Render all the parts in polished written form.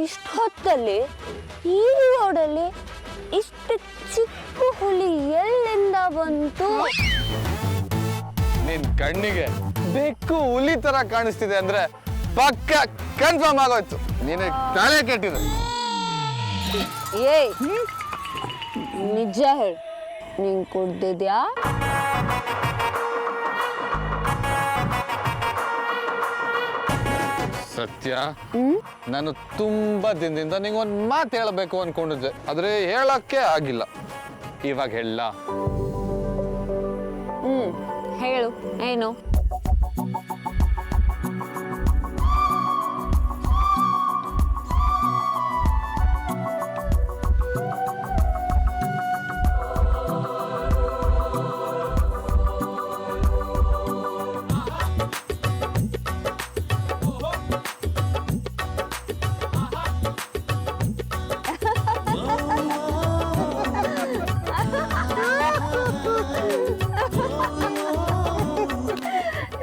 ಇಷ್ಟು ಹೊತ್ತಲ್ಲಿ ಈ ರೋಡಲ್ಲಿ ಇಷ್ಟು ಚಿಕ್ಕ ಹುಲಿ ಎಲ್ಲಿಂದ ಬಂತು? ನಿನ್ ಕಣ್ಣಿಗೆ ಬೆಕ್ಕು ಹುಲಿ ತರ ಕಾಣಿಸ್ತಿದೆ ಅಂದ್ರೆ ಪಕ್ಕ ಕನ್ಫರ್ಮ್ ಆಗೋಯ್ತು ನೀನು ತಲೆ ಕೆಟ್ಟಿದೆ. ಏಯ್ ನಿಜ ಹೇಳು, ನೀನ್ ಕುಡ್ದಿದ್ಯಾ? ಸತ್ಯ, ನಾನು ತುಂಬಾ ದಿನದಿಂದ ನಿಂಗೊಂದು ಮಾತು ಹೇಳಬೇಕು ಅನ್ಕೊಂಡಿದ್ದೆ, ಆದ್ರೆ ಹೇಳಕ್ಕೆ ಆಗಿಲ್ಲ. ಇವಾಗ ಹೇಳ. ಹೇಳು, ಏನು?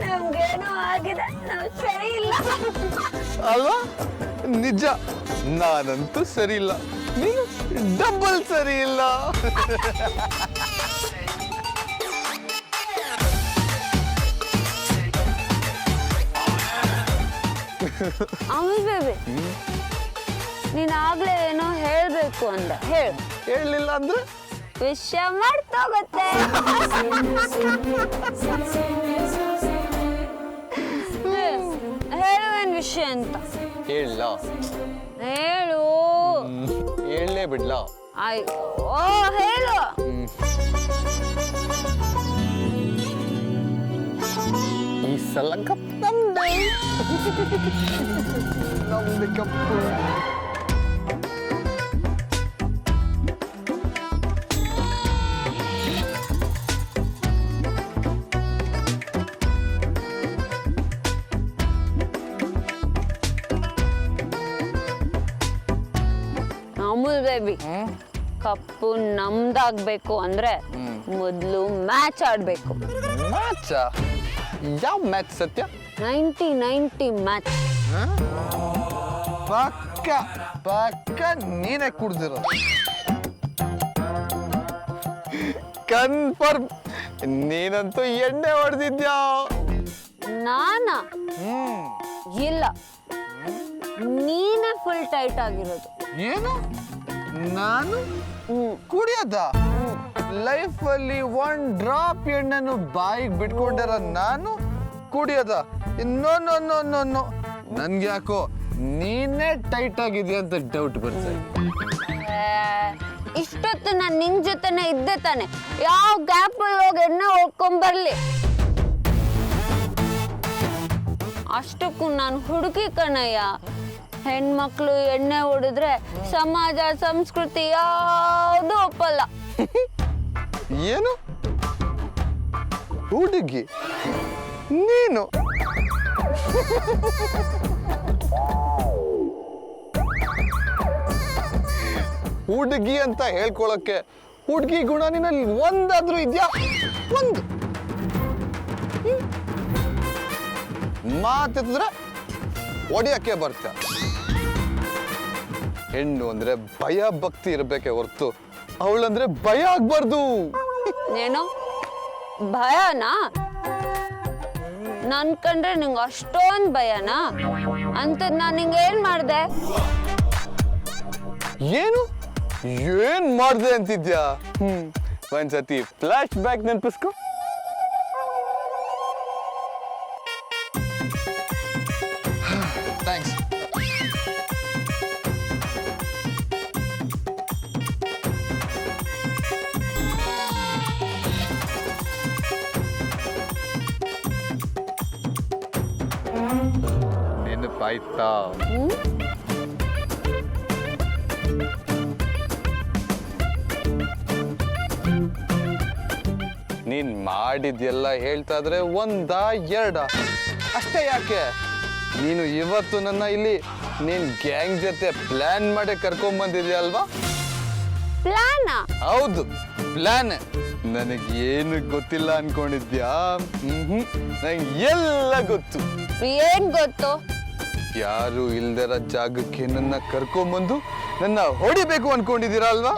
ನಮ್ಗೇನೋ ಆಗಿದೆ, ನಾವು ಸರಿ ಇಲ್ಲ. ಅಲ್ವಾ? ನಿಜ, ನಾನಂತೂ ಸರಿ ಇಲ್ಲ, ನೀನು ಡಬಲ್ ಸರಿ ಇಲ್ಲ. ಅಮಲ್ ಬೇಬಿ, ನೀನ್ ಆಗ್ಲೇ ಏನೋ ಹೇಳ್ಬೇಕು ಅಂದ, ಹೇಳು. ಹೇಳಲಿಲ್ಲ ಅಂದ್ರೆ ವಿಷಯ ಮಾಡ್ತೋಗತ್ತೆ. ಹೇಳುವೇನ್ ವಿಷಯ ಅಂತ? ಹೇಳ. ಹೇಳು. ಹೇಳಲೇ ಬಿಡ್ಲ? ಅಯ್ಯೋ ಹೇಳು. ಈ ಸಲ ಕಪ್ ನಮ್ದೆ. ನಮ್ದೆ ಕಪ್ಪು. ಅಮೂಲ್ ಬೇಬಿ, ಕಪ್ಪು ನಮ್ದಾಗ್ಬೇಕು ಅಂದ್ರೆ ಮೊದ್ಲು ಮ್ಯಾಚ್ ಆಡ್ಬೇಕು. ಮ್ಯಾಚ್? ಯಾವ ಮ್ಯಾಚ್ ಸತ್ಯ? 90-90 ಮ್ಯಾಚ್. ಪಕ್ಕ ಪಕ್ಕ ನೀನೇ ಕುಡ್ದಿರೋ. ಕನ್ಫರ್ಮ್ ನೀನಂತೂ ಎಣ್ಣೆ ಹೊಡೆದಿದ್ಯಾ? ನಾನಾ? ಇಲ್ಲ, ನೀನೇ ಫುಲ್ ಟೈಟ್ ಆಗಿರೋದು. ಏನು? ನಾನು ಕುಡಿಯೋದ? ಲೈಫಲ್ಲಿ 1 ಡ್ರಾಪ್ ಎಣ್ಣೆನು ಬಾಯಿಗೆ ಬಿಟ್ಕೊಂಡಿರೋ ನಾನು ಕುಡಿಯೋದ? No no no no no. ನನ್ಗೆ ಯಾಕೋ ನೀನೇ ಟೈಟ್ ಆಗಿದ್ಯಾ ಅಂತ ಡೌಟ್ ಬರ್ತಾ ಇದೆ. ಇಷ್ಟೊತ್ತು ನಾನು ನಿನ್ ಜೊತೆನೆ ಇದ್ದೆ ತಾನೆ, ಯಾವ ಗ್ಯಾಪ್ ಅಲ್ಲಿ ಹೋಗಿ ಎಣ್ಣೆ ಹೊಡ್ಕೊಂಬರ್ಲಿ. ಅಷ್ಟಕ್ಕೂ ನಾನು ಹುಡುಗಿ ಕಣಯ್ಯ. ಹೆಣ್ಮಕ್ಳು ಎಣ್ಣೆ ಹೊಡೆದ್ರೆ ಸಮಾಜ ಸಂಸ್ಕೃತಿ ಯಾವುದು ಒಪ್ಪಲ್ಲ. ಏನು ಹುಡುಗಿ ನೀನು? ಹುಡುಗಿ ಅಂತ ಹೇಳ್ಕೊಳಕ್ಕೆ ಹುಡುಗಿ ಗುಣ ನಿನ್ನಲ್ಲಿ ಒಂದಾದ್ರೂ ಇದ್ಯಾ? ಒಂದು ಮಾತಿದ್ರೆ ಒಡೆಯಕ್ಕೆ ಬರ್ತ. ಹೆಣ್ಣು ಅಂದ್ರೆ ಭಯ ಭಕ್ತಿ ಇರ್ಬೇಕೆ ಹೊರ್ತು ಅವಳಂದ್ರೆ ಭಯ ಆಗ್ಬಾರ್ದು. ಏನು ಭಯನಾ? ನನ್ ಕಂಡ್ರೆ ನಿಂಗೆ ಅಷ್ಟೊಂದು ಭಯನಾ? ಅಂತದ್ ನಾನು ನಿಂಗೆ ಏನ್ ಮಾಡ್ದೆ? ಏನು ಏನ್ ಮಾಡ್ದೆ ಅಂತಿದ್ಯಾ? ಒಂದ್ಸತಿ ಫ್ಲಾಶ್ ಬ್ಯಾಕ್ ನೆನಪಿಸ್ಕೊ. ಥ್ಯಾಂಕ್ಸ್. ನೆನಪಾಯ್ತಾ? ನೀನ್ ಮಾಡಿದ್ಯೆಲ್ಲ ಹೇಳ್ತಾ ಇದ್ರೆ 1-2 ಅಷ್ಟೇ. ಯಾಕೆ ನೀನು ಇವತ್ತು ನನ್ನ ಇಲ್ಲಿ ನೀನ್ ಗ್ಯಾಂಗ್ ಜೊತೆ ಪ್ಲಾನ್ ಮಾಡಿ ಕರ್ಕೊಂಡ್ ಬಂದಿದ್ಯಾ ಅಲ್ವಾ? ಪ್ಲಾನ್? ಹೌದು, ಪ್ಲಾನ್. ನನಗೇನು ಗೊತ್ತಿಲ್ಲ ಅನ್ಕೊಂಡಿದ್ಯಾ? ನಂಗೆ ಎಲ್ಲ ಗೊತ್ತು. ಏನ್ ಗೊತ್ತು? ಯಾರು ಇಲ್ದರ ಜಾಗಕ್ಕೆ ನನ್ನ ಕರ್ಕೊಂಬಂದು ನನ್ನ ಹೊಡಿಬೇಕು ಅನ್ಕೊಂಡಿದ್ದೀರಾ ಅಲ್ವಾ?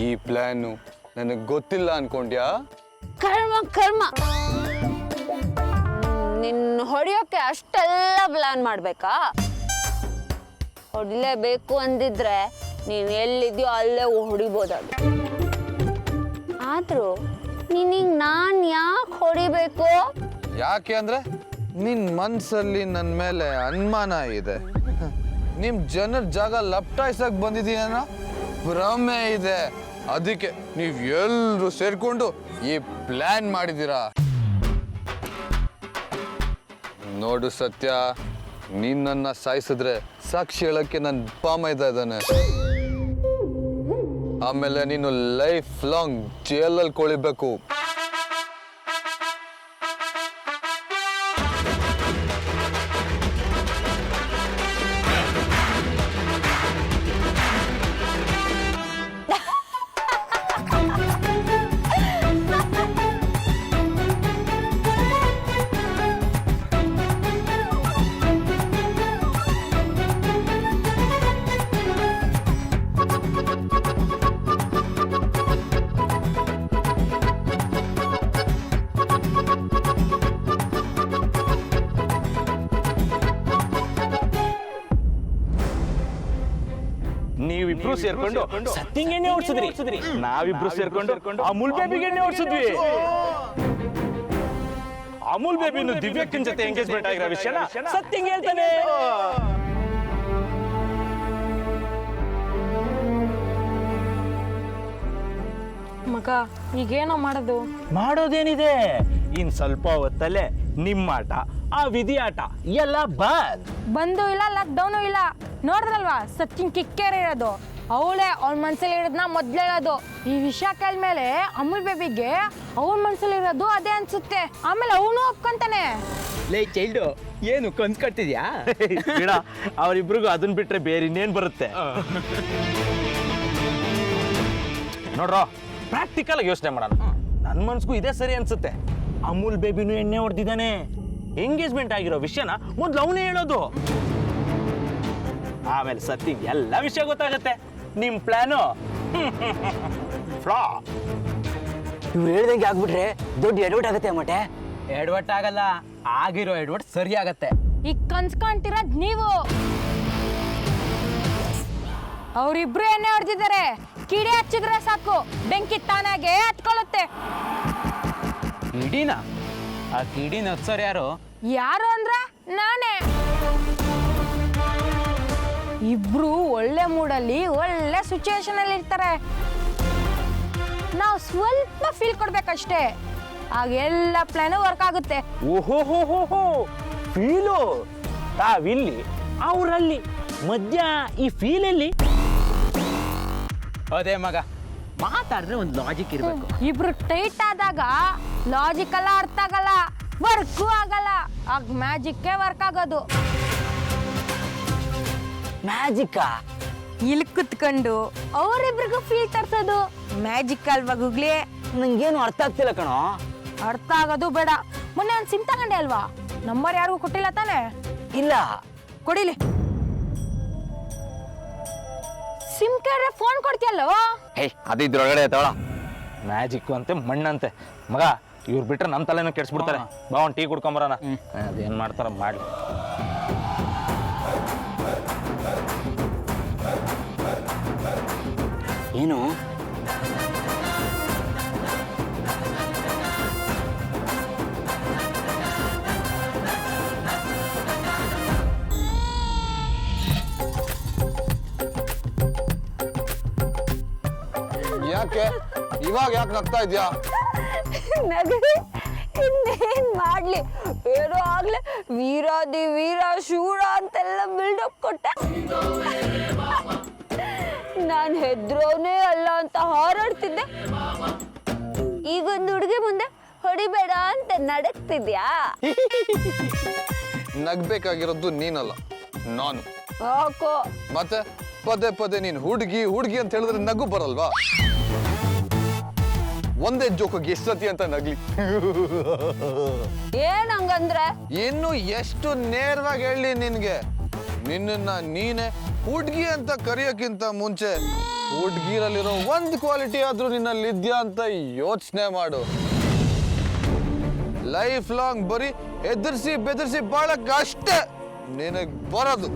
ಈ ಪ್ಲಾನು ನನಗ್ ಗೊತ್ತಿಲ್ಲ ಅನ್ಕೊಂಡ್ಯಾ? ಕರ್ಮ ಕರ್ಮ. ನಿನ್ನ ಹೊಡಿಯೋಕೆ ಅಷ್ಟೆಲ್ಲ ಪ್ಲಾನ್ ಮಾಡ್ಬೇಕಾ? ಹೊಡಿಲೇಬೇಕು ಅಂದಿದ್ರೆ ನೀನ್ ಎಲ್ಲಿದ್ಯೋ ಅಲ್ಲೇ ಹೊಡಿಬೋದಾಗಿ. ಆದ್ರೂ ನಿನಗ್ ನಾನ್ ಯಾಕೆ ಹೊಡಿಬೇಕು? ಯಾಕೆ ಅಂದ್ರೆ ನಿನ್ ಮನ್ಸಲ್ಲಿ ನನ್ನ ಮೇಲೆ ಅನುಮಾನ ಇದೆ. ನಿಮ್ ಜನರ ಜಾಗ ಲಪ್ಟಾಯ್ಸಕ್ ಬಂದಿದೀನ ಭ್ರಮೆ ಇದೆ. ಅದಕ್ಕೆ ನೀವ್ ಎಲ್ರು ಸೇರ್ಕೊಂಡು ಈ ಪ್ಲಾನ್ ಮಾಡಿದೀರಾ. ನೋಡು ಸತ್ಯ, ನೀನ್ ನನ್ನ ಸಾಯಿಸಿದ್ರೆ ಸಾಕ್ಷಿ ಹೇಳಕ್ಕೆ ನನ್ ಪಾಮೈದ ಇದ್ದಾನೆ. ಆಮೇಲೆ ನೀನು ಲೈಫ್ ಲಾಂಗ್ ಜೈಲಲ್ಲಿ ಕೊಳಿಬೇಕು. ನೀವಿಬ್ರು ಸೇರ್ಕೊಂಡು ಸತ್ತಿಂಗ್ ಎಣ್ಣೆ ಓಡಿಸಿದ್ರಿ, ನಾವಿಬ್ರು ಸೇರ್ಕೊಂಡು ಅಮೂಲ್ ಬೇಬಿಗೆ ಎಣ್ಣೆ ಓಡಿಸಿದ್ವಿ. ಅಮೂಲ್ ಬೇಬಿನು ದಿವ್ಯಕ್ಕನ್ ಜೊತೆ ಎಂಗೇಜ್ಮೆಂಟ್ ಆಗಿರೋ ವಿಷಯನ ಸತ್ತಿಂಗ್ ಹೇಳ್ತಾನೆ. ಮಗ ಈಗೇನೋ ಮಾಡೋದು? ಮಾಡೋದೇನಿದೆ, ಇನ್ ಸ್ವಲ್ಪ ಹೊತ್ತಲ್ಲೇ ನಿಮ್ಮಾಟ ಆ ವಿಧಿ ಆಟ ಎಲ್ಲ ಬಂದು ಇಲ್ಲ ಲಾಕ್ಡೌನು ಇಲ್ಲ. ನೋಡಿದ್ರಲ್ವಾ ಸಚಿನ್ ಕಿಕ್ಕೇರಿ ಇರೋದು, ಅವಳೇ ಅವಳ ಮನ್ಸಲ್ಲಿ ಇರೋದನ್ನ ಮೊದ್ಲು ಹೇಳೋದು. ಈ ವಿಷಯ ಕೇಳ್ಮೇಲೆ ಅಮೂಲ್ ಬೇಬಿಗೆ ಅವಳ ಮನ್ಸಲ್ಲಿ ಇರೋದು ಅದೇ ಅನ್ಸುತ್ತೆ. ಆಮೇಲೆ ಅವನು ಒಪ್ಕೊಂತಾನೆ. ಲೈ ಚೈಲ್ಡು, ಏನು ಕನ್ಸ್ಕೊಳ್ತಿದ್ಯಾ? ಬಿಡ, ಅವರಿಬ್ರಿಗೂ ಅದನ್ನ ಬಿಟ್ರೆ ಬೇರೆ ಇನ್ನೇನ್ ಬರುತ್ತೆ. ನೋಡ್ರೋ, ಪ್ರಾಕ್ಟಿಕಲ್ ಆಗಿ ಯೋಚನೆ ಮಾಡೋಣ. ನನ್ನ ಮನ್ಸಿಗೂ ಇದೇ ಸರಿ ಅನ್ಸುತ್ತೆ. ಅಮೂಲ್ ಬೇಬಿನೂ ಎಣ್ಣೆ ಹೊಡೆದಿದ್ದಾನೆ, ಎಂಗೇಜ್ಮೆಂಟ್ ಆಗಿರೋ ವಿಷಯನ ಮೊದ್ಲು ಅವನೇ ಹೇಳೋದು. ಆಮೇಲೆ ಸತ್ತಿಗೆ ಎಲ್ಲ ವಿಷಯ ಗೊತ್ತಾಗತ್ತೆ. ನಿಮ್ ಪ್ಲಾನು ಫ್ಲಾ. ಇವ್ರು ಹೇಳ್ದಂಗೆ ಆಗ್ಬಿಟ್ರೆ ದೊಡ್ಡ ಎಡವಟ್ ಆಗತ್ತೆ ಮಟೆ. ಎಡವಟ್ ಆಗಲ್ಲ, ಆಗಿರೋ ಎಡವಟ್ ಸರಿ ಆಗತ್ತೆ. ಈಗ ಕನ್ಸ್ಕೊಂತಿರೋದ್ ನೀವು. ಅವರಿಬ್ರು ಎಣ್ಣೆ ಹೊಡೆದಿದ್ದಾರೆ. ಕಿಡಿ ಹಚ್ಚಿದ್ರೆ ಸಾಕು, ಬೆಂಕಿ ತಾನಾಗೆ ಹತ್ಕೊಳ್ಳುತ್ತೆ. ಕಿಡಿನ? ಆ ಕಿಡಿನ ಹತ್ಸೋರು ಯಾರು? ಯಾರು ಅಂದ್ರೆ ನಾನೇ. ಇಬ್ರು ಒಳ್ಳೆ ಮೂಡಲ್ಲಿ ಒಳ್ಳೆ ಸಿಚುವೇಶನ್ ಅಲ್ಲಿ ಇರ್ತಾರೆ. ನಾವು ಸ್ವಲ್ಪ ಫೀಲ್ ಕೊಡ್ಬೇಕಷ್ಟೇ, ಆಗ ಎಲ್ಲ ಪ್ಲಾನ್ ವರ್ಕ್ ಆಗುತ್ತೆ. ಓಹೋ ಫೀಲು. ತಾವಿಲ್ಲಿ ಅವರಲ್ಲಿ ಮಧ್ಯ ಈ ಫೀಲ್ ಎಲ್ಲಿ? ಅದೇ ಮಗ, ಮಾತಾಡಿದ್ರೆ ಒಂದು ಲಾಜಿಕ್ ಇರಬೇಕು. ಇಬ್ರು ಟೈಟ್ ಆದಾಗ ಲಾಜಿಕ್ ಎಲ್ಲ ಅರ್ಥ ಆಗಲ್ಲ, ವರ್ಕು ಆಗಲ್ಲ. ಆಗ ಮ್ಯಾಜಿಕ್ಕೇ ವರ್ಕ್ ಆಗೋದು. ಮ್ಯಾಜಿಕ್ಕಾ? ಇಲ್ಲಿ ಕುತ್ಕೊಂಡು ಅವರಿಬ್ರಿಗೂ ಫೀಲ್ ತರ್ಸೋದು ಮ್ಯಾಜಿಕ್ ಅಲ್ವಾ ಗೂಗ್ಲಿ? ನಂಗೇನು ಅರ್ಥ ಆಗ್ತಿಲ್ಲ ಕಣೋ. ಅರ್ಥ ಆಗೋದು ಬೇಡ. ಮೊನ್ನೆ ಒಂದು ಸಿಮ್ ತಗೊಂಡೆ ಅಲ್ವಾ? ನಂಬರ್ ಯಾರಿಗೂ ಕೊಟ್ಟಿಲ್ಲ ತಾನೆ? ಇಲ್ಲ. ಕೊಡಿಲಿ. ಸಿಮ್ ಕೇಳಿದ್ರೆ ಫೋನ್ ಕೊಡ್ತೀಯಲ್ಲೋ? ಅದು ಇದ್ರೊಳಗಡೆ ತಗೊಳ. ಮ್ಯಾಜಿಕ್ ಅಂತೆ ಮಣ್ಣಂತೆ. ಮಗ, ಇವ್ರು ಬಿಟ್ರೆ ನಮ್ಮ ತಲೆನೂ ಕೆಡ್ಸ್ಬಿಡ್ತಾರೆ. ಬಾ ಒಂದು ಟೀ ಕುಡ್ಕೊಂಬರೋಣ. ಅದೇನ್ ಮಾಡ್ತಾರ ಮಾಡ್ಲಿ. ಏನು? ಯಾಕೆ ಇವಾಗ ಯಾಕೆ ನಗ್ತಾ ಇದ್ಯಾ? ನಗರಿ ಇನ್ನೇನ್ ಮಾಡ್ಲಿ? ಏನೋ ಆಗ್ಲೇ ವೀರಾದಿ ವೀರ ಶೂರ ಅಂತೆಲ್ಲ ಬಿಲ್ಡಪ್ ಕೊಟ್ಟ. ನಾನು ಹೆದ್ರೋನೇ ಅಲ್ಲ ಅಂತ ಹಾರಾಡ್ತಿದ್ದೆ. ಈಗೊಂದು ಹುಡುಗಿ ಮುಂದೆ ಹೊಡಿಬೇಡ ಅಂತ ನಡಕ್ತಿದ್ಯಾ? ನಗ್ಬೇಕಾಗಿರೋದು ನೀನಲ್ಲ, ನಾನು. ಯಾಕೋ? ಮತ್ತೆ ಪದೇ ಪದೇ ನೀನ್ ಹುಡುಗಿ ಹುಡುಗಿ ಅಂತ ಹೇಳಿದ್ರೆ ನಗು ಬರಲ್ವಾ? ಒಂದೇ ಜೋಕಾಗಿ ಎಷ್ಟು ಸತಿ ಅಂತ ನಗ್ಲಿ. ಏನ್ ಹಂಗಂದ್ರೆ? ಇನ್ನು ಎಷ್ಟು ನೇರವಾಗಿ ಹೇಳಿ ನಿನ್ಗೆ, ನಿನ್ನ ನೀನೆ ಹುಡುಗಿ ಅಂತ ಕರೆಯೋಕ್ಕಿಂತ ಮುಂಚೆ ಹುಡುಗಿರಲ್ಲಿರೋ ಒಂದು ಕ್ವಾಲಿಟಿ ಆದ್ರೂ ನಿನ್ನಲ್ಲಿ ಇದ್ಯಾ ಅಂತ ಯೋಚನೆ ಮಾಡು. ಲೈಫ್ ಲಾಂಗ್ ಬರೀ ಎದುರಿಸಿ ಬೆದರಿಸಿ ಬಾಳಕ್ ಅಷ್ಟೇ ನಿನಗ್ ಬರೋದು.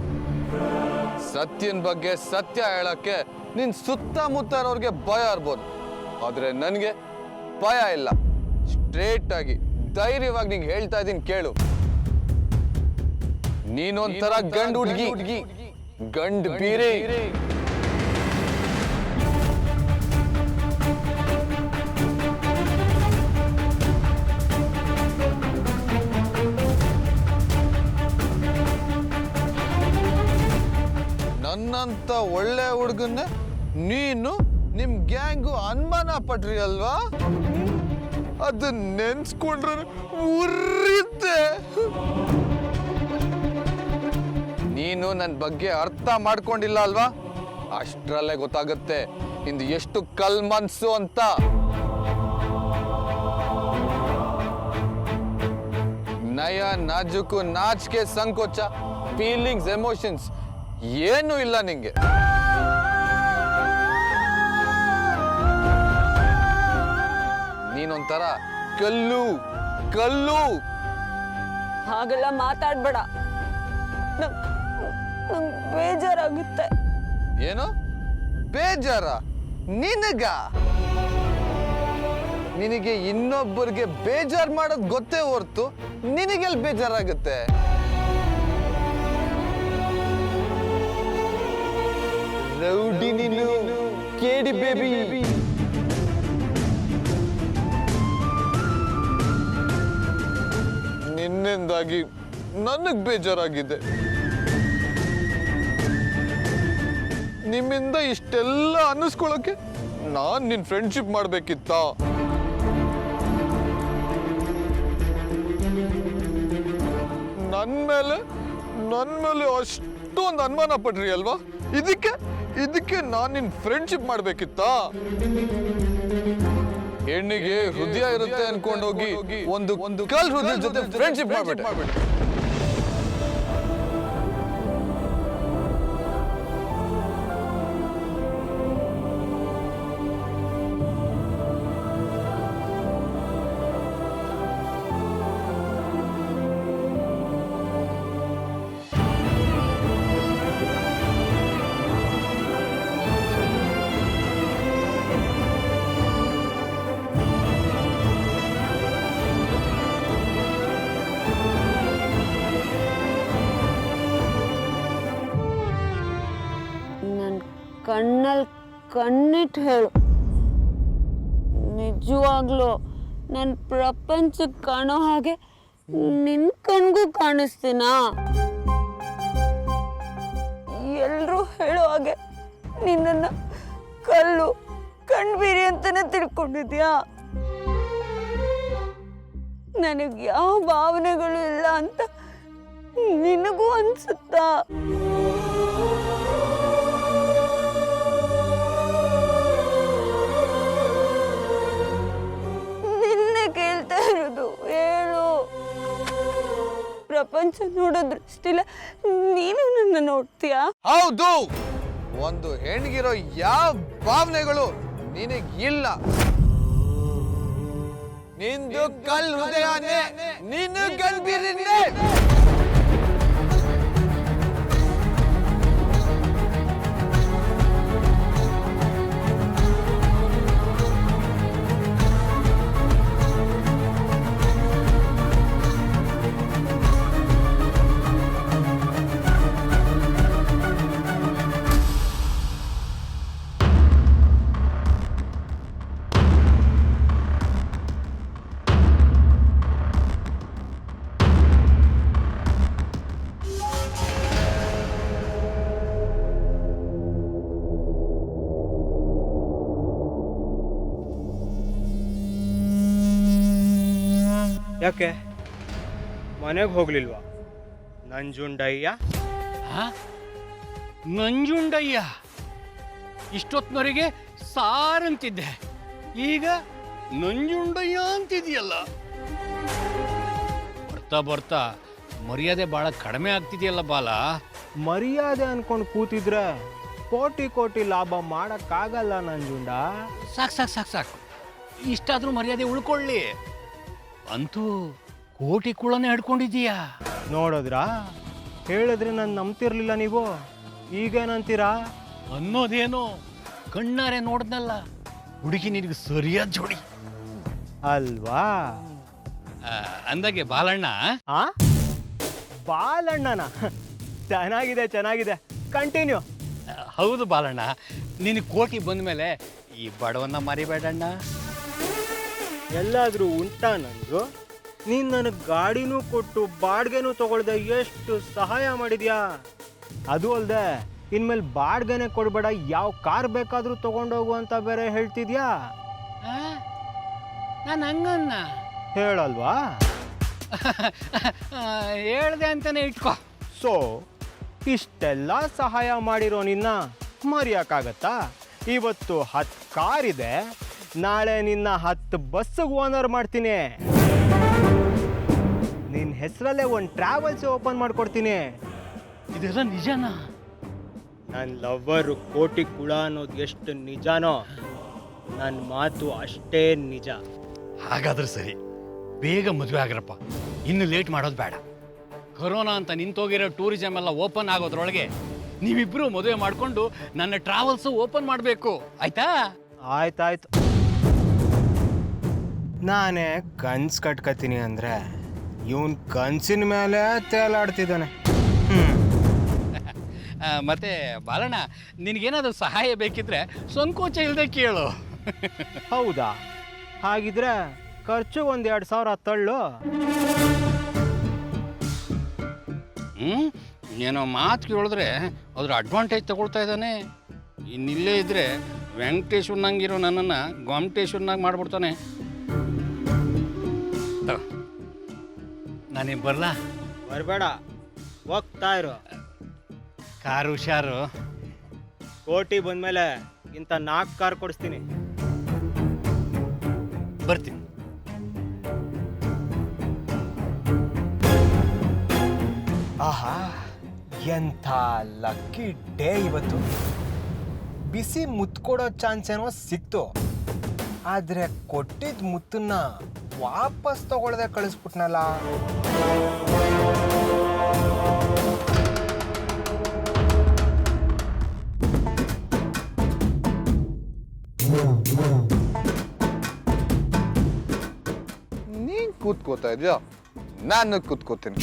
ಸತ್ಯನ್ ಬಗ್ಗೆ ಸತ್ಯ ಹೇಳಕ್ಕೆ ನಿನ್ ಸುತ್ತಮುತ್ತ ಇರೋರ್ಗೆ ಭಯ ಇರ್ಬೋದು, ಆದ್ರೆ ನನ್ಗೆ ಭಯ ಇಲ್ಲ. ಸ್ಟ್ರೇಟ್ ಆಗಿ ಧೈರ್ಯವಾಗಿ ನಿಂಗೆ ಹೇಳ್ತಾ ಇದೀನಿ ಕೇಳು. ನೀನೊಂಥರ ಗಂಡು ಹುಡುಗಿ, ಗಂಡು ಬೀರೆ. ನನ್ನಂತ ಒಳ್ಳೆ ಹುಡುಗನ್ನೇ ನೀನು ನಿಮ್ ಗ್ಯಾಂಗು ಅನುಮಾನ ಪಟ್ರಿ ಅಲ್ವಾ? ಅದು ನೆನ್ಸ್ಕೊಂಡ್ರೆ ಉರಿಯುತ್ತೆ. ನೀನು ನನ್ನ ಬಗ್ಗೆ ಅರ್ಥ ಮಾಡ್ಕೊಂಡಿಲ್ಲ ಅಲ್ವಾ? ಅಷ್ಟ್ರಲ್ಲೇ ಗೊತ್ತಾಗುತ್ತೆ ಇಂದು ಎಷ್ಟು ಕಲ್ ಮನ್ಸು ಅಂತ. ನಯ, ನಾಜುಕು, ನಾಚಿಕೆ, ಸಂಕೋಚ, ಫೀಲಿಂಗ್ಸ್, ಎಮೋಷನ್ಸ್ ಏನು ಇಲ್ಲ ನಿಂಗೆ. ನೀನೊಂಥರ ಕಲ್ಲು ಕಲ್ಲು. ಹಾಗೆಲ್ಲ ಮಾತಾಡ್ಬೇಡ, ನಂಗ್ ಬೇಜಾರಾಗುತ್ತೆ. ಏನು ಬೇಜಾರ ನಿನಗ? ನಿನಗೆ ಇನ್ನೊಬ್ಬರಿಗೆ ಬೇಜಾರ್ ಮಾಡೋದು ಗೊತ್ತೇ ಹೊರ್ತು ನಿನಗೆಲ್ಲಿ ಬೇಜಾರಾಗುತ್ತೆ? ರೌಡಿ ನೀನು, ಕೇಡಿ ಬೇಬಿ. ನಿನ್ನಿಂದಾಗಿ ನನಗ್ ಬೇಜಾರಾಗಿದೆ. ನಿಮ್ಮಿಂದ ಇಷ್ಟೆಲ್ಲ ಅನ್ನಿಸ್ಕೊಳಕ್ಕೆ ನಾನ್ ನಿನ್ ಫ್ರೆಂಡ್ಶಿಪ್ ಮಾಡ್ಬೇಕಿತ್ತ? ನನ್ ಮೇಲೆ ಅಷ್ಟೊಂದು ಅನುಮಾನ ಪಡ್ರಿ ಅಲ್ವಾ? ಇದಕ್ಕೆ ನಾನ್ ನಿನ್ ಫ್ರೆಂಡ್ಶಿಪ್ ಮಾಡ್ಬೇಕಿತ್ತ? ಹೆಣ್ಣಿಗೆ ಹೃದಯ ಇರುತ್ತೆ ಅನ್ಕೊಂಡೋಗಿ ಒಂದು ಕಲ್ ಹೃದಯ ಜೊತೆ ಫ್ರೆಂಡ್ಶಿಪ್ ಮಾಡ್ಬಿಟ್ಟೆ. ಕಣ್ಣಲ್ಲಿ ಕಣ್ಣಿಟ್ಟು ಹೇಳು, ನಿಜವಾಗ್ಲೂ ನನ್ನ ಪ್ರಪಂಚಕ್ಕೆ ಕಾಣೋ ಹಾಗೆ ನಿನ್ ಕಣ್ಗೂ ಕಾಣಿಸ್ತೀನಾ? ಎಲ್ರೂ ಹೇಳೋ ಹಾಗೆ ನಿನ್ನನ್ನು ಕಲ್ಲು ಕಣ್ಬೀರಿ ಅಂತಾನೆ ತಿಳ್ಕೊಂಡಿದ್ಯಾ? ನನಗೆ ಯಾವ ಭಾವನೆಗಳು ಇಲ್ಲ ಅಂತ ನಿನಗೂ ಅನ್ಸುತ್ತಾ? ಕೇಳ್ತಾ ಇರೋದು ಹೇಳು. ಪ್ರಪಂಚ ನೋಡೋ ದೃಷ್ಟಿಲ ನೀನು ನನ್ನ ನೋಡ್ತೀಯಾ? ಹೌದು, ಒಂದು ಹೆಣ್ಗಿರೋ ಯಾವ ಭಾವನೆಗಳು ನಿನಗಿಲ್ಲ. ನಿಂದು ಕಲ್ ಹೃದಯನೇ, ನೀನು ಗಂಭೀರನೇ. ಯಾಕೆ ಮನೆಗೆ ಹೋಗ್ಲಿಲ್ವಾ ನಂಜುಂಡಯ್ಯ? ನಂಜುಂಡಯ್ಯ. ಇಷ್ಟೊತ್ತಿನವರೆಗೆ ಸಾರಂತಿದ್ದೆ, ಈಗ ನಂಜುಂಡಯ್ಯ ಅಂತಿದೆಯಲ್ಲ. ಬರ್ತಾ ಬರ್ತಾ ಮರ್ಯಾದೆ ಭಾಳ ಕಡಿಮೆ ಆಗ್ತಿದೆಯಲ್ಲ ಬಾಲ. ಮರ್ಯಾದೆ ಅನ್ಕೊಂಡು ಕೂತಿದ್ರೆ ಕೋಟಿ ಕೋಟಿ ಲಾಭ ಮಾಡಕ್ಕಾಗಲ್ಲ ನಂಜುಂಡ. ಸಾಕು ಸಾಕು ಸಾಕು ಸಾಕು, ಇಷ್ಟಾದ್ರೂ ಮರ್ಯಾದೆ ಉಳ್ಕೊಳ್ಳಿ. ಅಂತೂ ಕೋಟಿ ಕುಳನೇ ಹಿಡ್ಕೊಂಡಿದ್ದೀಯಾ. ನೋಡಿದ್ರಾ, ಹೇಳಿದ್ರೆ ನಾನು ನಂಬ್ತಿರ್ಲಿಲ್ಲ ನೀವು, ಈಗೇನಂತೀರಾ? ಅನ್ನೋದೇನೋ ಕಣ್ಣಾರೆ ನೋಡ್ದಲ್ಲ, ಹುಡುಗಿ ನಿನಗೆ ಸರಿಯಾದ ಜೋಡಿ ಅಲ್ವಾ? ಅಂದಾಗೆ ಬಾಲಣ್ಣ ಆ ಬಾಲಣ್ಣನ ಚೆನ್ನಾಗಿದೆ ಚೆನ್ನಾಗಿದೆ, ಕಂಟಿನ್ಯೂ. ಹೌದು ಬಾಲಣ್ಣ, ನಿನ್ನ ಕೋಟಿ ಬಂದ ಮೇಲೆ ಈ ಬಡವನ್ನ ಮರಿಬೇಡಣ್ಣ. ಎಲ್ಲಾದ್ರೂ ಉಂಟಾ ನಂದು? ನೀನು ನನಗೆ ಗಾಡಿನೂ ಕೊಟ್ಟು ಬಾಡ್ಗೆನೂ ತಗೊಳ್ದೆ ಎಷ್ಟು ಸಹಾಯ ಮಾಡಿದ್ಯಾ. ಅದು ಅಲ್ಲದೆ ಇನ್ಮೇಲೆ ಬಾಡ್ಗೆನೆ ಕೊಡಬೇಡ, ಯಾವ ಕಾರ್ ಬೇಕಾದರೂ ತಗೊಂಡೋಗು ಅಂತ ಬೇರೆ ಹೇಳ್ತಿದ್ಯಾ. ನಾನು ಹಂಗನ್ನ ಹೇಳಲ್ವಾ? ಹೇಳ್ದೆ ಅಂತಾನೆ ಇಟ್ಕೋ. ಸೊ ಇಷ್ಟೆಲ್ಲ ಸಹಾಯ ಮಾಡಿರೋ ನಿನ್ನ ಮರೆಯೋಕ್ಕಾಗತ್ತಾ? ಇವತ್ತು 10 ಕಾರ್ ಇದೆ, ನಾಳೆ ನಿನ್ನ 10 ಬಸ್ಸಿಗೆ ಓನರ್ ಮಾಡ್ತೀನಿ. ನಿನ್ನ ಹೆಸರಲ್ಲೇ ಒಂದು ಟ್ರಾವೆಲ್ಸ್ ಓಪನ್ ಮಾಡ್ಕೊಡ್ತೀನಿ. ಇದೆಲ್ಲ ನಿಜನಾ? ನನ್ನ ಲವ್ವರು ಕೋಟಿ ಕುಳ ಅನ್ನೋದು ಎಷ್ಟು ನಿಜಾನೋ ನನ್ನ ಮಾತು ಅಷ್ಟೇ ನಿಜ. ಹಾಗಾದ್ರೆ ಸರಿ, ಬೇಗ ಮದುವೆ ಆಗ್ರಪ್ಪ, ಇನ್ನು ಲೇಟ್ ಮಾಡೋದು ಬೇಡ. ಕೊರೋನಾ ಅಂತ ನಿಂತೋಗಿರೋ ಟೂರಿಸಂ ಎಲ್ಲ ಓಪನ್ ಆಗೋದ್ರೊಳಗೆ ನೀವಿಬ್ರು ಮದುವೆ ಮಾಡಿಕೊಂಡು ನನ್ನ ಟ್ರಾವೆಲ್ಸ್ ಓಪನ್ ಮಾಡಬೇಕು, ಆಯ್ತಾ? ಆಯ್ತಾಯ್ತು. ನಾನೇ ಕನ್ಸು ಕಟ್ಕೊತೀನಿ ಅಂದರೆ ಇವನ್ ಕನ್ಸಿನ ಮೇಲೆ ತೇಲಾಡ್ತಿದ್ದಾನೆ. ಮತ್ತೆ ಬಾಲಣ್ಣ, ನಿನಗೇನಾದ್ರೂ ಸಹಾಯ ಬೇಕಿದ್ರೆ ಸಂಕೋಚ ಇಲ್ಲದೆ ಕೇಳು. ಹೌದಾ? ಹಾಗಿದ್ರೆ ಖರ್ಚು 1-2 ಸಾವಿರ ತಳ್ಳು. ಏನೋ ಮಾತು ಕೇಳಿದ್ರೆ ಅದ್ರ ಅಡ್ವಾಂಟೇಜ್ ತಗೊಳ್ತಾ ಇದ್ದಾನೆ. ಇನ್ನಿಲ್ಲೇ ಇದ್ರೆ ವೆಂಕಟೇಶ್ವರ್ನಂಗಿರೋ ನನ್ನನ್ನು ಗೊಮಟೇಶ್ವರ್ನಾಗ ಮಾಡ್ಬಿಡ್ತಾನೆ. ನಾನೇ ಬರಲಾ? ಬರಬೇಡ, ಹೋಗ್ತಾ ಇರು. ಕಾರು ಹುಷಾರು. ಕೋಟಿ ಬಂದಮೇಲೆ ಇಂಥ 4 ಕಾರ್ ಕೊಡಿಸ್ತೀನಿ. ಬರ್ತೀನಿ. ಆಹಾ, ಎಂಥ ಲಕ್ಕಿ ಡೇ ಇವತ್ತು. ಬಿಸಿ ಮುತ್ತು ಕೊಡೋ ಚಾನ್ಸ್ ಏನೋ ಸಿಕ್ತು, ಆದರೆ ಕೊಟ್ಟಿದ್ದ ಮುತ್ತನ್ನ ವಾಪಸ್ ತಗೊಳ್ದೆ ಕಳಿಸ್ಬಿಟ್ನಲ್ಲ. ನೀನ್ ಕೂತ್ಕೋತಾ ಇದೆಯಾ, ನಾನು ಕೂತ್ಕೋತೀನಿ.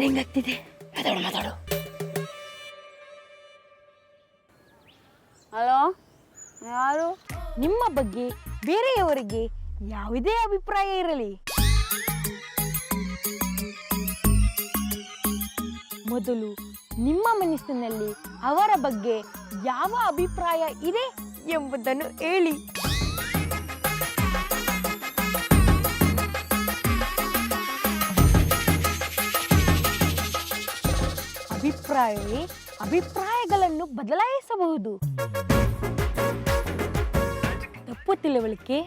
ಹೆಂಗಾಗ್ತಿದೆ? ಮಾತಾಡು. ಹಲೋ, ಯಾರು? ನಿಮ್ಮ ಬಗ್ಗೆ ಬೇರೆಯವರಿಗೆ ಯಾವುದೇ ಅಭಿಪ್ರಾಯ ಇರಲಿ, ಮೊದಲು ನಿಮ್ಮ ಮನಸ್ಸಿನಲ್ಲಿ ಅವರ ಬಗ್ಗೆ ಯಾವ ಅಭಿಪ್ರಾಯ ಇದೆ ಎಂಬುದನ್ನು ಹೇಳಿ. ಅಭಿಪ್ರಾಯವೇ ಅಭಿಪ್ರಾಯಗಳನ್ನು ಬದಲಾಯಿಸಬಹುದು. ತಪ್ಪು ತಿಳುವಳಿಕೆ,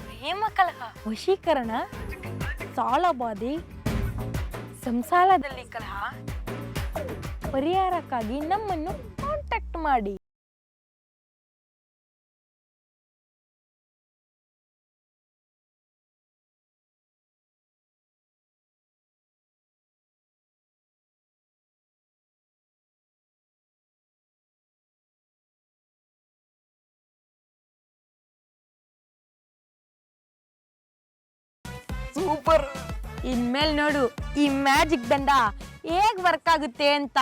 ಪ್ರೇಮ ಕಲಹ, ವಶೀಕರಣ, ಸಾಲಬಾಧೆ, ಸಂಸಾರದಲ್ಲಿ ಕಲಹ ಪರಿಹಾರಕ್ಕಾಗಿ ನಮ್ಮನ್ನು ಕಾಂಟ್ಯಾಕ್ಟ್ ಮಾಡಿ. ಸೂಪರ್. ಇನ್ಮೇಲೆ ನೋಡು ಈ ಮ್ಯಾಜಿಕ್ ದಂಡ ಹೇಗ್ ವರ್ಕ್ ಆಗುತ್ತೆ ಅಂತ.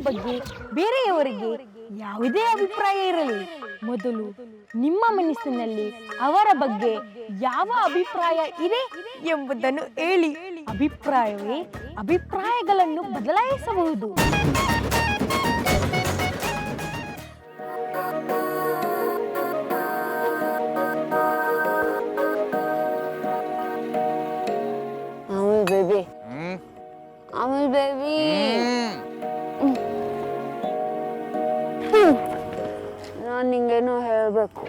ಬಗ್ಗೆ ಬೇರೆಯವರಿಗೆ ಯಾವುದೇ ಅಭಿಪ್ರಾಯ ಇರಲಿ, ಮೊದಲು ನಿಮ್ಮ ಮನಸ್ಸಿನಲ್ಲಿ ಅವರ ಬಗ್ಗೆ ಯಾವ ಅಭಿಪ್ರಾಯ ಇದೆ ಎಂಬುದನ್ನು ಹೇಳಿ. ಅಭಿಪ್ರಾಯವೇ ಅಭಿಪ್ರಾಯಗಳನ್ನು ಬದಲಾಯಿಸಬಹುದು. ಅಮೂಲ್ ಬೇಬಿ, ಅಮೂಲ್ ಬೇಬಿ, ನಾನು ನಿಂಗೇನೋ ಹೇಳ್ಬೇಕು.